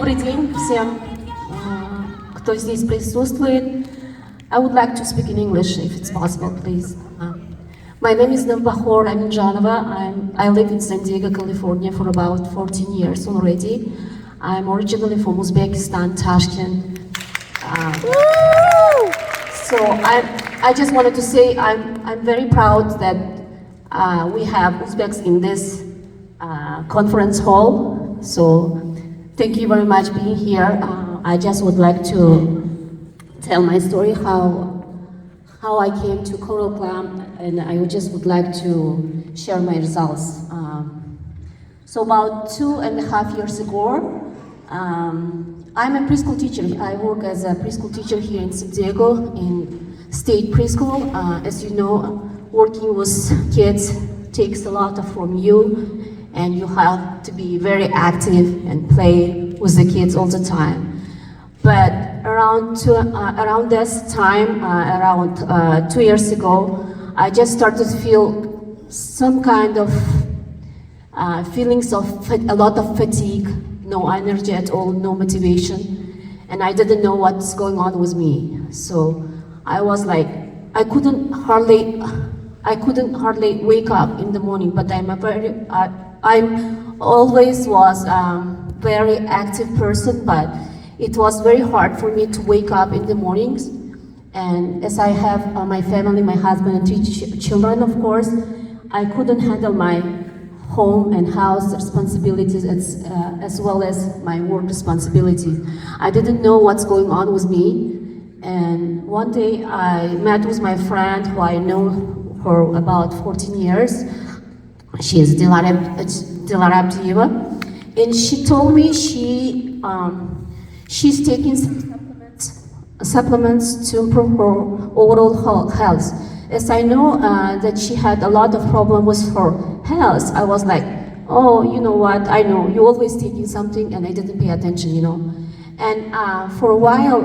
Добрый день всем, кто здесь присутствует. I would like to speak in English, if it's possible, please. My name is Navbakhor, Amindjanova. I live in San Diego, California for about 14 years already. I'm originally from Uzbekistan, Tashkent. So I just wanted to say I'm very proud that we have Uzbeks in this conference hall. So thank you very much being here. I just would like to tell my story how I came to Choral Club, and I would like to share my results. So about 2.5 years ago, I'm a preschool teacher. I work as a preschool teacher here in San Diego in state preschool. As you know, working with kids takes a lot from you, and you have to be very active and play with the kids all the time. But around this time, around 2 years ago, I just started to feel some kind of feelings of a lot of fatigue, no energy at all, no motivation, and I didn't know what's going on with me. So I was like, I couldn't hardly wake up in the morning. But I'm always was very active person, but it was very hard for me to wake up in the mornings. And as I have my family, my husband and 3 children, of course, I couldn't handle my home and house responsibilities as well as my work responsibilities. I didn't know what's going on with me. And one day I met with my friend who I know for about 14 years. She is Dilara Abdieva, and she told me she's taking some supplements to improve her overall health. As I know that she had a lot of problems with her health, I was like, oh, you know what, I know, you're always taking something, and I didn't pay attention, you know. And for a while,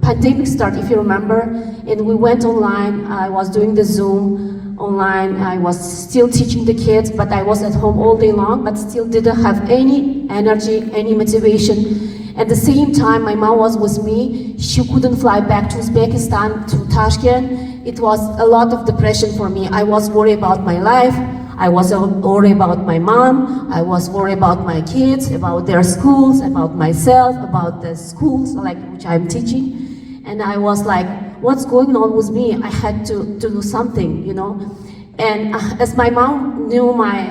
pandemic started, if you remember, and we went online. I was doing the Zoom online. I was still teaching the kids, but I was at home all day long, but still didn't have any energy, any motivation. At the same time, my mom was with me. She couldn't fly back to Uzbekistan, to Tashkent. It was a lot of depression for me. I was worried about my life. I was worried about my mom. I was worried about my kids, about their schools, about myself, about the schools which I'm teaching. And I was like, what's going on with me? I had to do something, you know. And as my mom knew my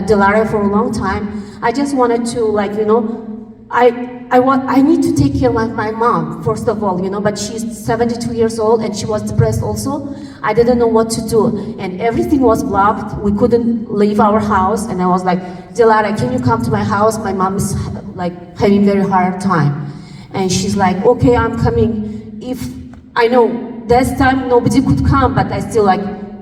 Dilara for a long time, I just wanted to, you know, I need to take care of my mom, first of all, you know, but she's 72 years old and she was depressed also. I didn't know what to do, and everything was blocked. We couldn't leave our house, and I was like, Dilara, can you come to my house? My mom is having very hard time. And she's like, okay, I'm coming. If I know this time nobody could come, but I still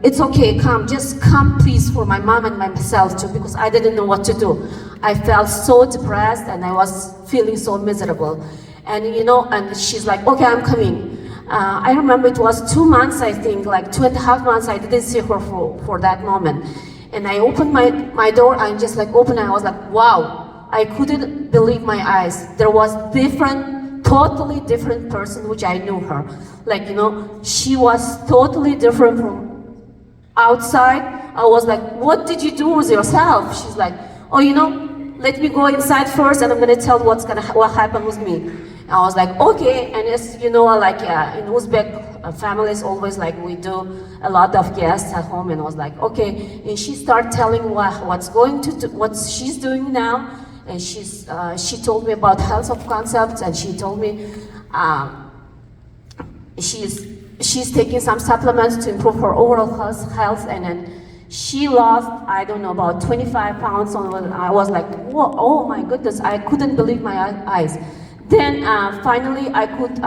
it's okay, come, just come please for my mom and myself too, because I didn't know what to do. I felt so depressed and I was feeling so miserable. And you know, and she's like, okay, I'm coming. I remember it was 2 months, I think, 2.5 months, I didn't see her for that moment. And I opened my door, and just opened, and I was like, wow, I couldn't believe my eyes. There was totally different person, which I knew her. You know, she was totally different from outside. I was like, what did you do with yourself? She's like, oh, you know, let me go inside first, and I'm gonna tell what happened with me. I was like, okay. And as you know, in Uzbek families, always we do a lot of guests at home, and I was like, okay. And she started telling what she's doing now. And she told me about health of concepts, and she told me she's taking some supplements to improve her overall health, and then she lost, I don't know, about 25 pounds. I was like, whoa, oh my goodness, I couldn't believe my eyes. Then finally I could,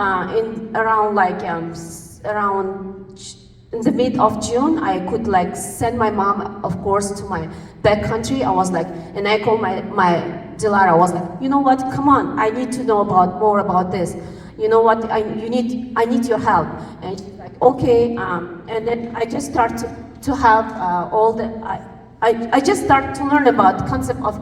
in the mid of June, I could send my mom, of course, to my back country. I was like, and I called my Dilara. I was like, you know what? Come on, I need to know more about this. You know what? I need your help. And she's like, okay. And then I just started to have I just started to learn about concept of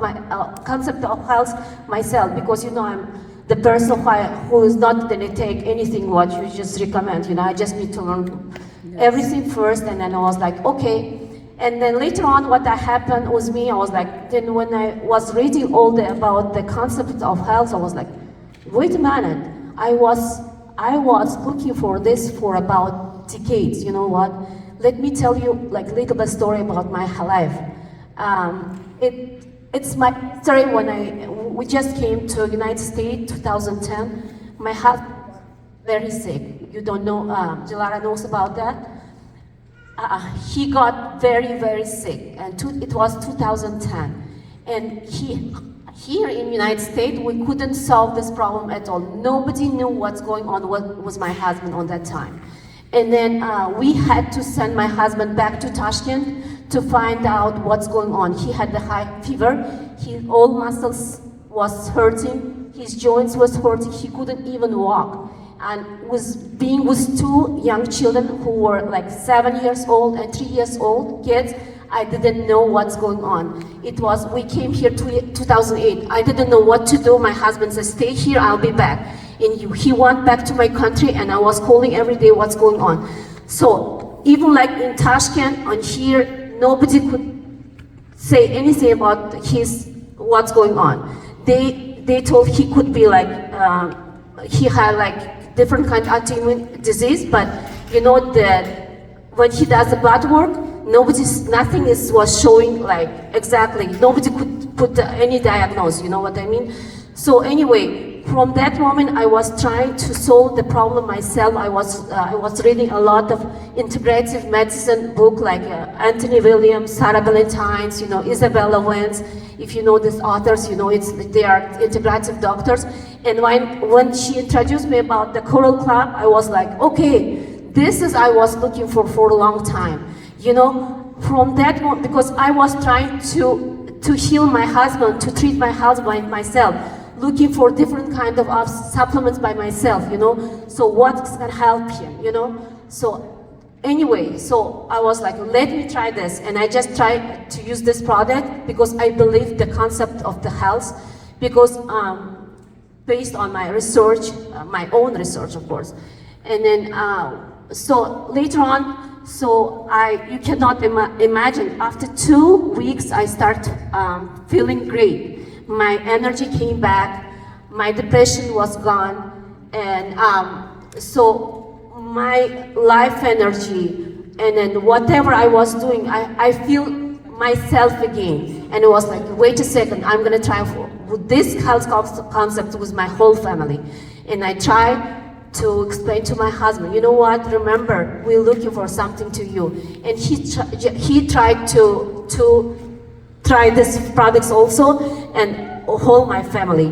health myself, because you know the person who is not going to take anything what you just recommend. I just need to learn everything first, and then I was like, okay. And then later on, what that happened was me. I was like, then when I was reading about the concept of health, I was like, wait a minute. I was looking for this for about decades. You know what? Let me tell you like a little bit story about my life. It's my story when we just came to United States 2010. My husband was very sick. You don't know, Dilara knows about that. He got very, very sick, and it was 2010. And here in the United States, we couldn't solve this problem at all. Nobody knew what's going on, what was my husband on that time. And then we had to send my husband back to Tashkent to find out what's going on. He had the high fever, his all muscles was hurting, his joints was hurting, he couldn't even walk. And being with two young children who were like 7 years old and 3 years old kids, I didn't know what's going on. We came here 2008. I didn't know what to do. My husband said, stay here, I'll be back. And he went back to my country, and I was calling every day what's going on. So even like in Tashkent, and here, nobody could say anything about what's going on. They told he could be like, he had like different kind of autoimmune disease, but that when he does the blood work, nothing was showing like exactly. Nobody could put any diagnosis. You know what I mean? So anyway, from that moment, I was trying to solve the problem myself. I was reading a lot of integrative medicine book like Anthony Williams, Sarah Valentine's, Isabella Wentz. If you know these authors, they are integrative doctors. And when she introduced me about the Coral Club, I was like, okay, this is I was looking for a long time. From that moment, because I was trying to heal my husband, to treat my husband myself, looking for different kind of supplements by myself, so what can help him, so anyway, so I was like, let me try this, and I just tried to use this product because I believe the concept of the health, because based on my research, my own research, of course, and then so later on, you cannot imagine, after 2 weeks I start feeling great. My energy came back, my depression was gone, and so my life energy, and then whatever I was doing, I feel myself again. And it was like, wait a second, I'm gonna try with this health concept with my whole family. And I tried to explain to my husband, you know what, remember, we're looking for something to you. And he tried to try these products also, and whole my family,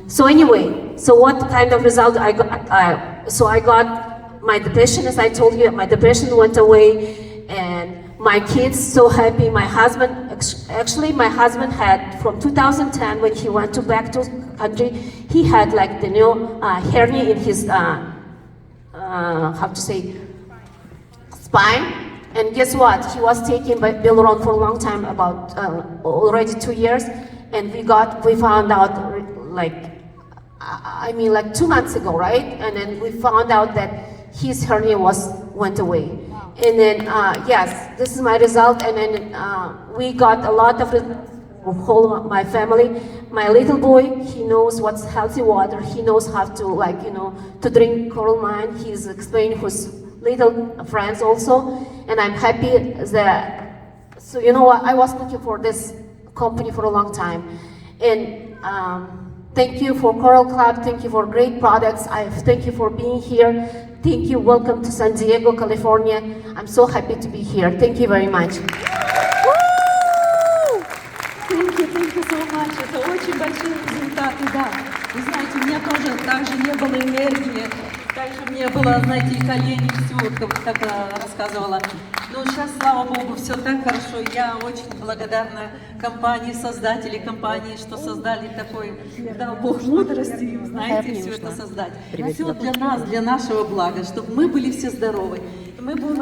So anyway, so what kind of result I got? So I got my depression, as I told you, my depression went away, and my kids so happy. My husband, actually my husband had, from 2010 when he went back to country, he had like the new hernia in his, spine. And guess what? He was taken by Biluron for a long time, about already 2 years, and we found out like 2 months ago, right? And then we found out that his hernia went away. Wow. And then yes, this is my result. And then we got a lot of whole my family. My little boy, he knows what's healthy water. He knows how to to drink coral mine. He's explaining his little friends also, and I'm happy that, so what, I was looking for this company for a long time. And thank you for Coral Club, thank you for great products, thank you for being here, thank you, welcome to San Diego, California. I'm so happy to be here, thank you very much. Thank you so much, это очень большие результаты, да. Вы знаете, у меня тоже так же не было энергии, также мне было, знаете, и колени, все, как рассказывала. Но сейчас, слава Богу, все так хорошо. Я очень благодарна компании, создателей компании, что создали такой, дал Бог мудрости, знаете, все это создать. Все для нас, для нашего блага, чтобы мы были все здоровы. Мы будем